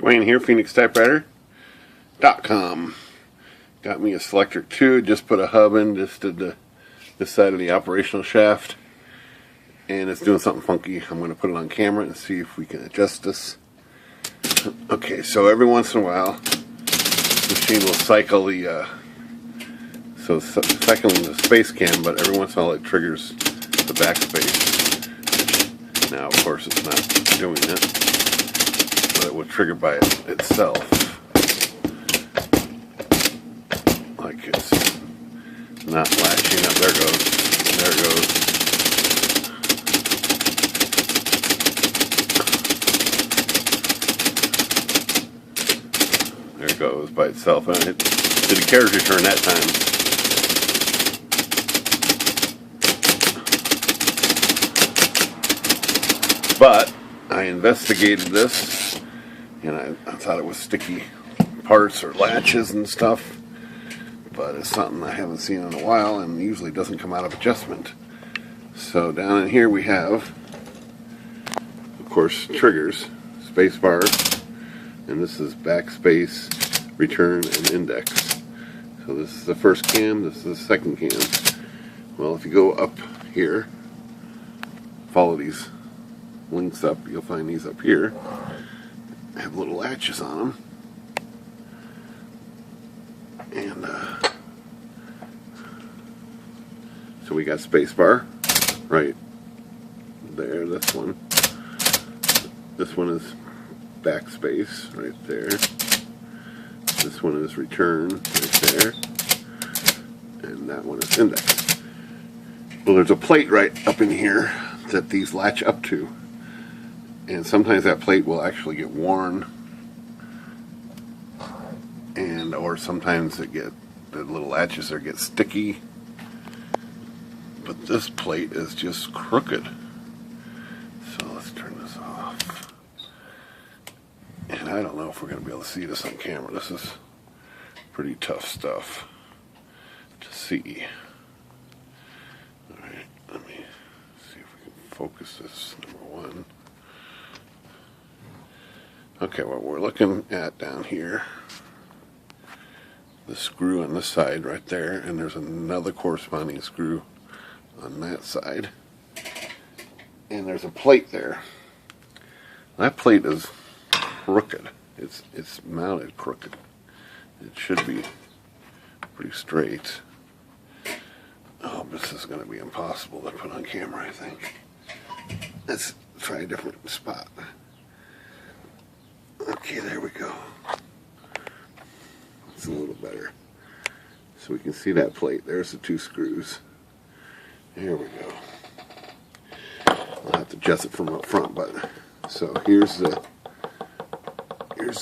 Dwayne here, PhoenixTypewriter.com. Got me a Selectric 2, just put a hub in, just did this side of the operational shaft. And it's doing something funky. I'm going to put it on camera and see if we can adjust this. Okay, so every once in a while, the machine will cycle the, cycling the space cam, but every once in a while it triggers the backspace. Now, of course, it's not doing it, but it will trigger by itself. Like it's not latching up. There it goes. There it goes. There it goes by itself. And it did a carriage return that time. But I investigated this, and I thought it was sticky parts or latches and stuff. But it's something I haven't seen in a while, and usually doesn't come out of adjustment. So down in here we have, of course, triggers, spacebar, and this is backspace, return, and index. So this is the first cam, this is the second cam. Well, if you go up here, follow these links up, you'll find these up here. They have little latches on them. And so we got spacebar right there. This one is backspace right there. This one is return right there, and that one is index. Well, there's a plate right up in here that these latch up to, and sometimes that plate will actually get worn, or sometimes the little latches there get sticky. But this plate is just crooked. So let's turn this off. And I don't know if we're going to be able to see this on camera. This is pretty tough stuff to see. Alright, let me see if we can focus this, number one. Okay, what we're looking at down here, the screw on this side right there, and there's another corresponding screw on that side, and there's a plate there. That plate is crooked. It's mounted crooked. It should be pretty straight. Oh, this is going to be impossible to put on camera, I think. Let's try a different spot. Okay, there we go. It's a little better. So we can see that plate. There's the two screws. There we go. I'll have to adjust it from up front, but so here's the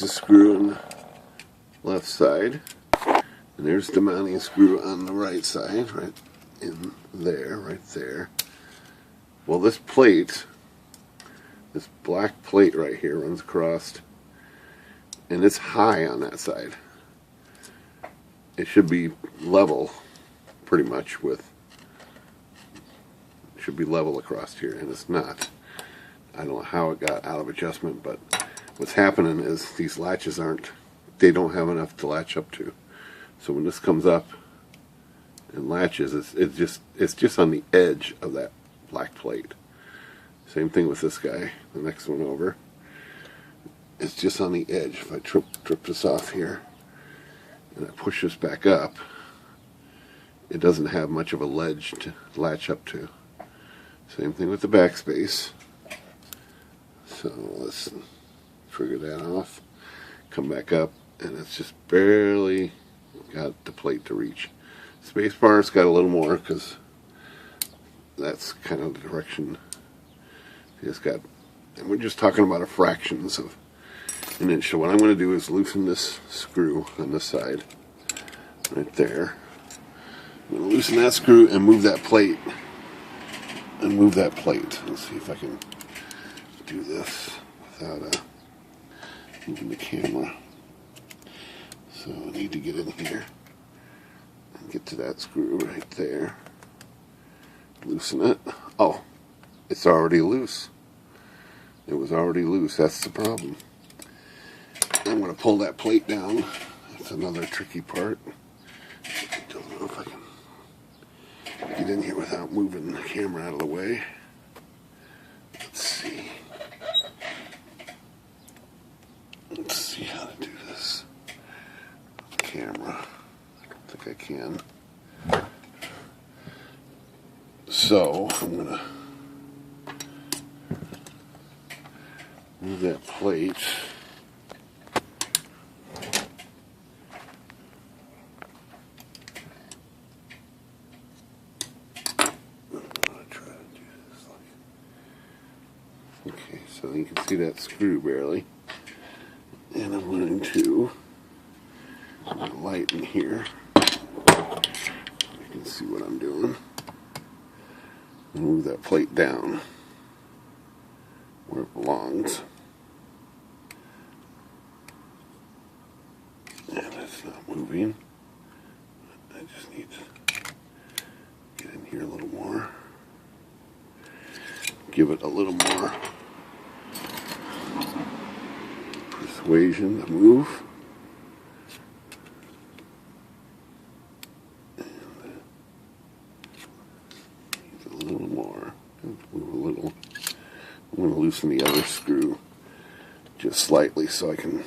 screw on the left side, and there's the mounting screw on the right side, right in there, right there. Well, this plate, this black plate right here runs across, and it's high on that side. It should be level, pretty much, should be level across here, and it's not. I don't know how it got out of adjustment, but what's happening is these latches they don't have enough to latch up to. So when this comes up and latches, it's just on the edge of that black plate. Same thing with this guy, the next one over. It's just on the edge. If I trip this off here and I push this back up, it doesn't have much of a ledge to latch up to. Same thing with the backspace. So let's trigger that off, come back up, and it's just barely got the plate to reach. Spacebar's got a little more because that's kind of the direction it's got. And we're just talking about fractions of an inch. So what I'm going to do is loosen this screw on this side, right there. I'm going to loosen that screw and move that plate. Let's see if I can do this without moving the camera. So I need to get in here and get to that screw right there. Loosen it. Oh, it's already loose. It was already loose. That's the problem. I'm going to pull that plate down. That's another tricky part. I don't know if I can get in here without moving the camera out of the way. Let's see. Let's see how to do this. Camera. I don't think I can. So I'm going to move that plate. Okay, so you can see that screw barely. And I'm going to light in here. You can see what I'm doing. Move that plate down where it belongs. And it's not moving. I just need to get in here a little more. Give it a little more persuasion to move. A little more. Move a little. I'm going to loosen the other screw just slightly so I can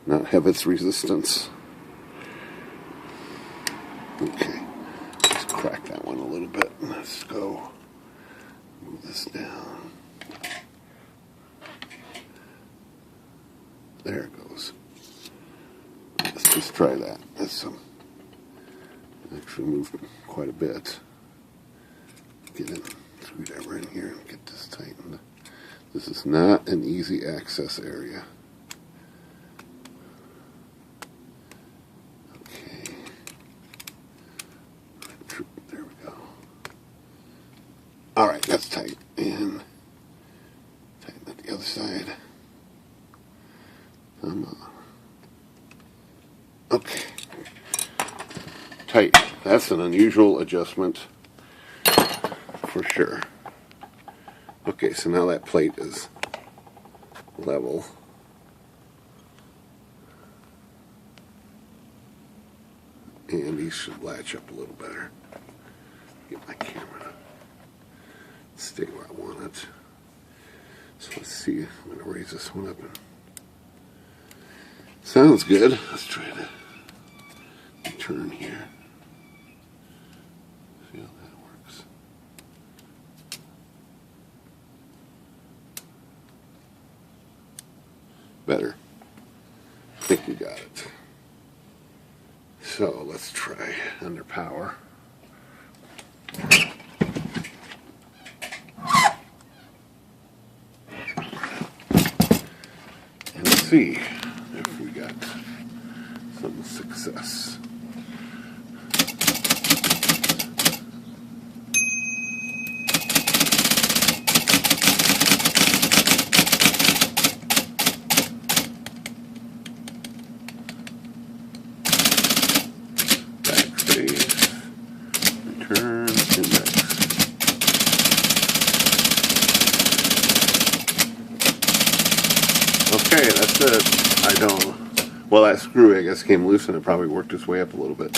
not have its resistance. Okay, let's crack that one a little bit. Let's go. Move this down. There it goes. Let's just try that. That's actually moved quite a bit. Get a screwdriver in here and get this tightened. This is not an easy access area. Okay. There we go. Alright, that's tight. And tighten at the other side. Come on. Okay. Tight. That's an unusual adjustment. For sure. Okay, so now that plate is level. And these should latch up a little better. Get my camera to stay where I want it. So let's see. I'm going to raise this one up. Sounds good. Let's try to turn here. See how that works. Better. I think we got it. So let's try under power. And see if we got some success. Backspace, return, index. Okay, that's it. I don't. Well, that screw, I guess, came loose and it probably worked its way up a little bit.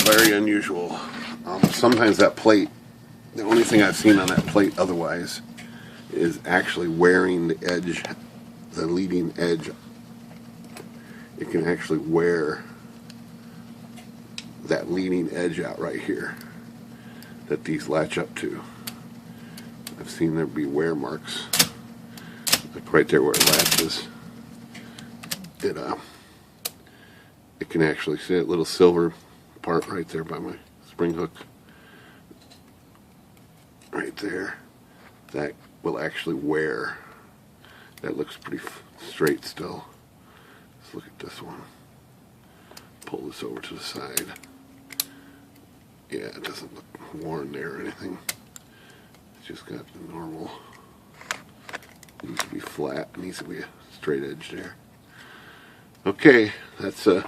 Very unusual. Sometimes that plate, the only thing I've seen on that plate otherwise is actually wearing the edge, the leading edge. It can actually wear that leading edge out right here that these latch up to. I've seen there be wear marks, like right there where it latches. It can actually see that little silver part right there by my spring hook. Right there. That will actually wear. That looks pretty straight still. Let's look at this one. Pull this over to the side. Yeah, it doesn't look worn there or anything. It's just got the normal. It needs to be flat. It needs to be a straight edge there. Okay, that's a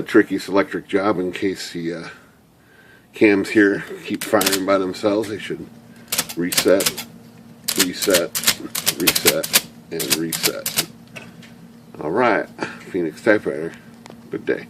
tricky Selectric job. In case the cams here keep firing by themselves, they should reset, reset, reset. and reset. Alright, Phoenix Typewriter, good day.